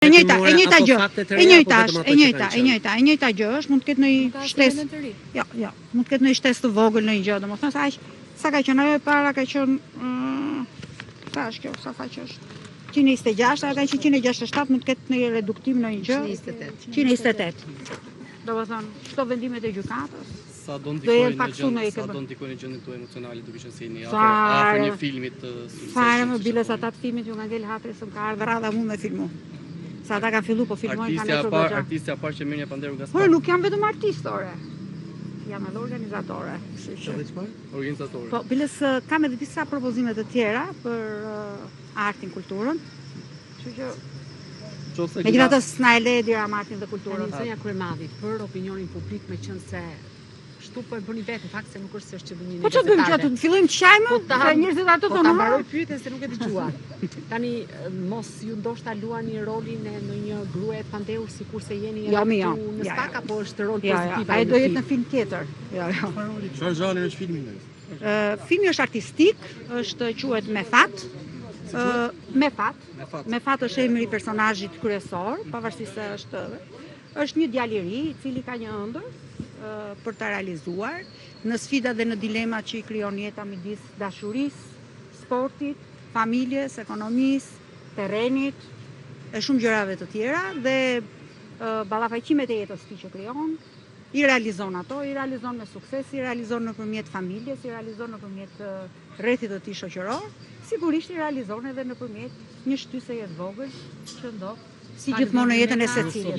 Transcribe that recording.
E njëjta gjë, e njëjta gjë është, mund të ketë ndonjë shtesë. Jo, mund të ketë ndonjë shtesë të vogël në një gjë, domethënë sa aq, sa ka qenë ajo e para ka qenë sa është kjo, sa faq është? 126, ajo ka qenë 167, mund të ketë ndonjë reduktim në një gjë. 128. Domethënë, çdo vendimet e gjykatës. Sa do ndikojnë gjendjen tuaj emocionale duke qenë se jeni afër një filmit të suksesshëm. Fare më bile sa ata të filmit ju nga ngel hatri se më ka ardhur radha mu me filmu. Sa ata kanë fillu po filmojnë kanë netër bëjë. Artistja parë që Mirnia Panderu nga Po nuk jam vetëm artist ore. Jam edhe organizatore, kështu që. Organizatore. Po, biles kam edhe disa propozime të tjera për artin, kulturën. Kështu që megjithatë s'na e le dira artin dhe kulturën. Zonja Kryemadhi, për opinionin publik me qenë se shtu po e bëni vetë, në fakt se nuk është se është që bëni një. Po çfarë bëjmë që atë fillojmë të qajmë? Se njerëzit ato thonë. Ta mbaroj pyetjen se nuk e dëgjua. Tani mos ju ndoshta luani rolin e ndonjë grue Pandeu sikurse jeni në spak apo është rol pozitiv? Ai do jetë në film tjetër. Jo. Çfarë zhanri është filmi? Filmi është artistik, është quhet Me Fat. Me Fat është emri i personazhit kryesor, pavarësisht se është një djalë i ri i cili ka një ëndër për ta realizuar në sfidat dhe në dilemat që i krijon jeta midis dashurisë, sportit, familjes, ekonomisë, terrenit, e shumë gjërave të tjera dhe ballafaqqimet e jetës që krijon, i realizon ato, i realizon me sukses, i realizon nëpërmjet familjes, i realizon nëpërmjet rrethit të tij shoqëror, sigurisht i realizon edhe nëpërmjet një shtyseje të vogël që ndodh si gjithmonë në jetën e secilit.